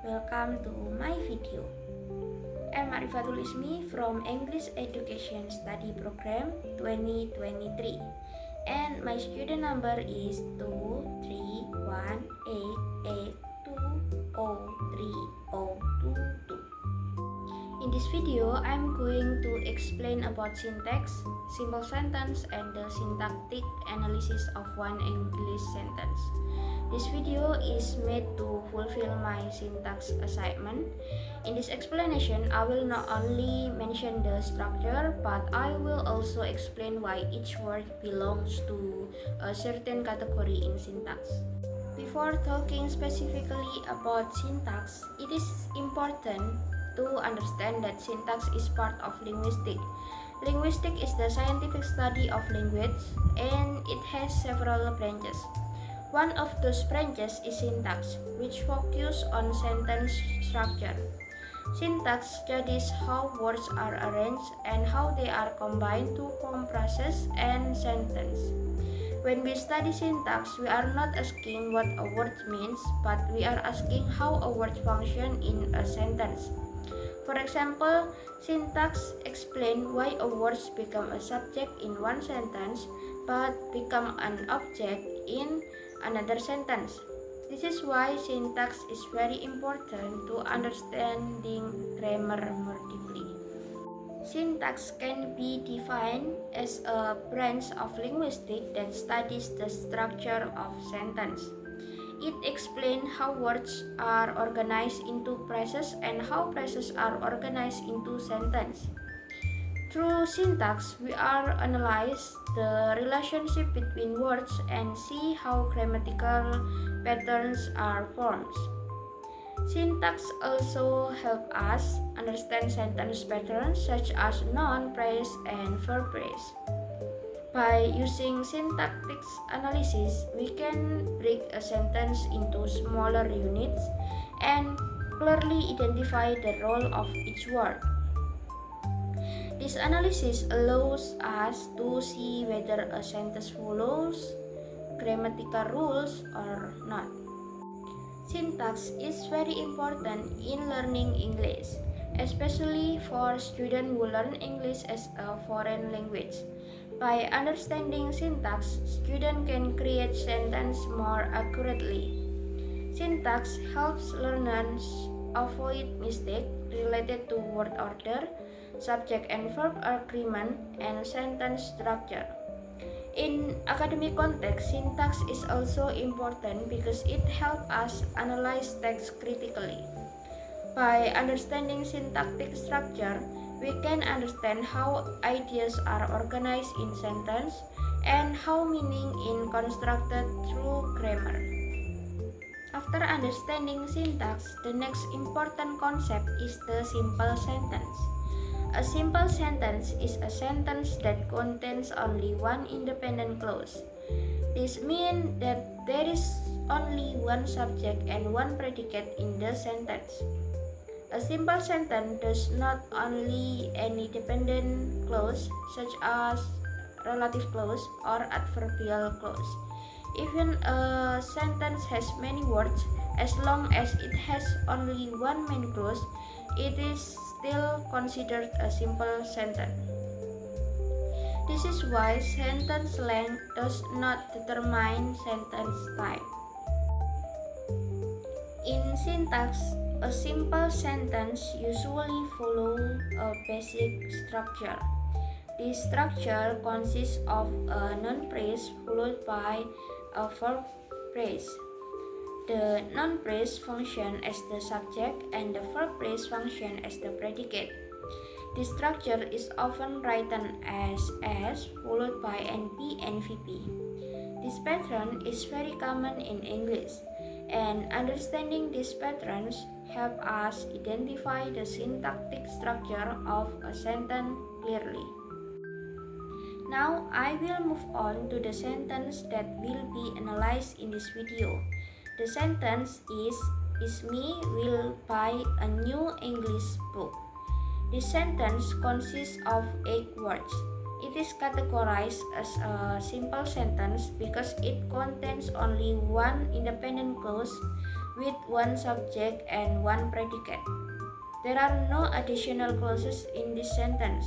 welcome to my video. I'm Arifatul Ismi from English Education Study Program 2023 and my student number is 2318882030222. In this video, I'm going to explain about syntax, simple sentence, and the syntactic analysis of one English sentence. This video is made to fulfill my syntax assignment. In this explanation, I will not only mention the structure, but I will also explain why each word belongs to a certain category in syntax. Before talking specifically about syntax, it is important to understand that syntax is part of linguistics. Linguistics is the scientific study of language and it has several branches. One of those branches is syntax, which focuses on sentence structure. Syntax studies how words are arranged and how they are combined to form phrases and sentence. When we study syntax, we are not asking what a word means, but we are asking how a word functions in a sentence. For example, syntax explains why a word becomes a subject in one sentence but becomes an object in another sentence. This is why syntax is very important to understanding grammar more deeply. Syntax can be defined as a branch of linguistics that studies the structure of sentence. It explains how words are organized into phrases and how phrases are organized into sentences. Through syntax, we are analyze the relationship between words and see how grammatical patterns are formed. Syntax also help us understand sentence patterns such as noun phrase and verb phrase. By using syntactic analysis, we can break a sentence into smaller units and clearly identify the role of each word. This analysis allows us to see whether a sentence follows grammatical rules or not. Syntax is very important in learning English, especially for students who learn English as a foreign language. By understanding syntax, students can create sentences more accurately. Syntax helps learners avoid mistakes related to word order, subject and verb agreement, and sentence structure. In academic context, syntax is also important because it helps us analyze text critically. By understanding syntactic structure, we can understand how ideas are organized in sentence and how meaning is constructed through grammar. After understanding syntax, the next important concept is the simple sentence. A simple sentence is a sentence that contains only one independent clause. This means that there is only one subject and one predicate in the sentence. A simple sentence does not only any dependent clause such as relative clause or adverbial clause. Even a sentence has many words, as long as it has only one main clause, it is still considered a simple sentence. This is why sentence length does not determine sentence type. In syntax, a simple sentence usually follows a basic structure. This structure consists of a noun phrase followed by a verb phrase. The noun phrase functions as the subject and the verb phrase functions as the predicate. This structure is often written as S followed by NP and VP. This pattern is very common in English, and understanding these patterns help us identify the syntactic structure of a sentence clearly. Now I will move on to the sentence that will be analyzed in this video. The sentence is me will buy a new English book. This sentence consists of 8 words. It is categorized as a simple sentence because it contains only one independent clause, with one subject and one predicate. There are no additional clauses in this sentence,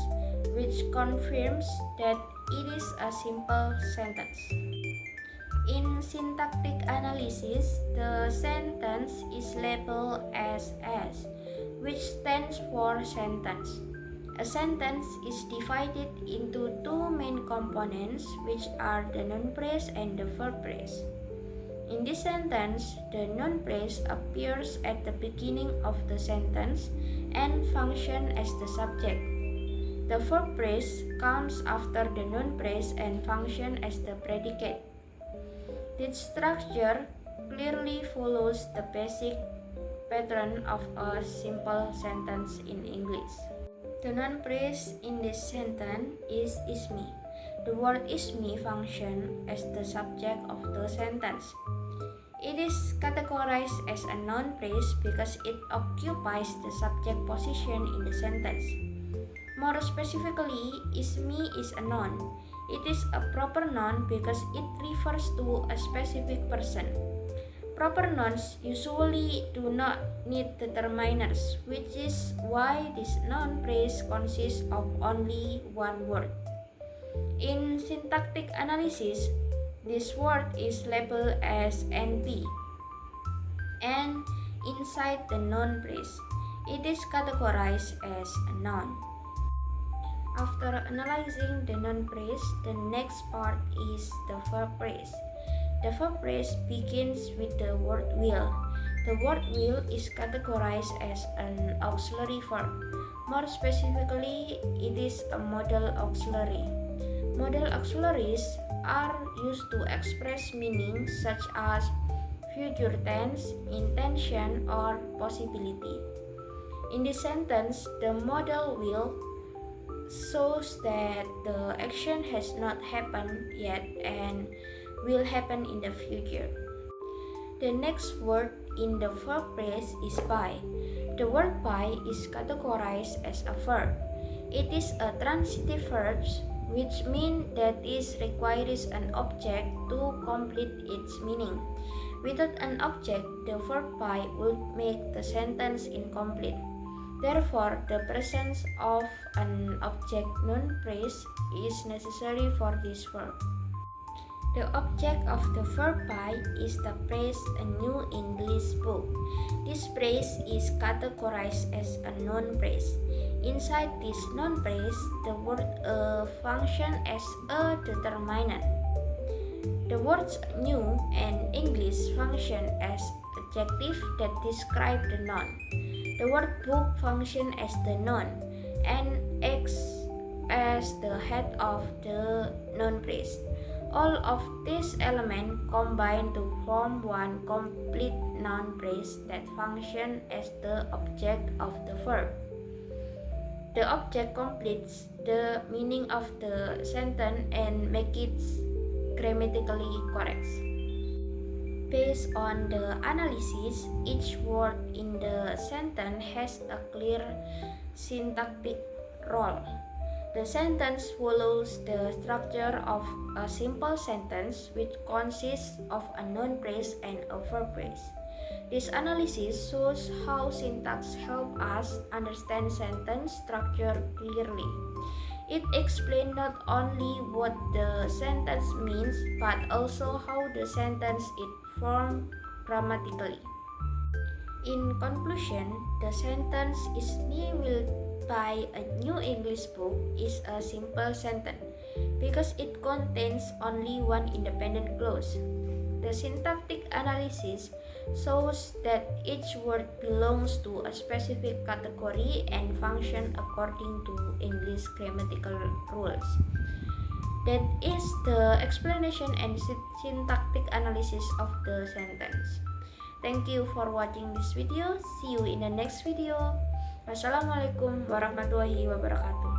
which confirms that it is a simple sentence. In syntactic analysis, the sentence is labeled as S, which stands for sentence. A sentence is divided into two main components, which are the noun phrase and the verb phrase. In this sentence, the noun phrase appears at the beginning of the sentence and functions as the subject. The verb phrase comes after the noun phrase and functions as the predicate. This structure clearly follows the basic pattern of a simple sentence in English. The noun phrase in this sentence is me. The word me functions as the subject of the sentence. It is categorized as a noun phrase because it occupies the subject position in the sentence. More specifically, me is a noun. It is a proper noun because it refers to a specific person. Proper nouns usually do not need determiners, which is why this noun phrase consists of only one word. In syntactic analysis, this word is labeled as NP, and inside the noun phrase, it is categorized as a noun. After analyzing the noun phrase, the next part is the verb phrase. The verb phrase begins with the word will. The word will is categorized as an auxiliary verb. More specifically, it is a modal auxiliary. Modal auxiliaries are used to express meanings such as future tense, intention, or possibility. In this sentence, the modal will shows that the action has not happened yet and will happen in the future. The next word in the verb phrase is by. The word by is categorized as a verb. It is a transitive verb, which means that it requires an object to complete its meaning. Without an object, the verb by would make the sentence incomplete. Therefore, the presence of an object noun phrase is necessary for this verb. The object of the verb by is the phrase "a new English book." This phrase is categorized as a noun phrase. Inside this noun phrase, the word functions as a determinant. The words new and English function as adjectives that describe the noun. The word book functions as the noun and acts as the head of the noun phrase. All of these elements combine to form one complete noun phrase that functions as the object of the verb. The object completes the meaning of the sentence and makes it grammatically correct. Based on the analysis, each word in the sentence has a clear syntactic role. The sentence follows the structure of a simple sentence which consists of a noun phrase and a verb phrase. This analysis shows how syntax helps us understand sentence structure clearly. It explains not only what the sentence means but also how the sentence is formed grammatically. In conclusion, the sentence "is me will buy a new English book" is a simple sentence because it contains only one independent clause. The syntactic analysis shows that each word belongs to a specific category and functions according to English grammatical rules. That is the explanation and syntactic analysis of the sentence. Thank you for watching this video. See you in the next video. Wassalamualaikum warahmatullahi wabarakatuh.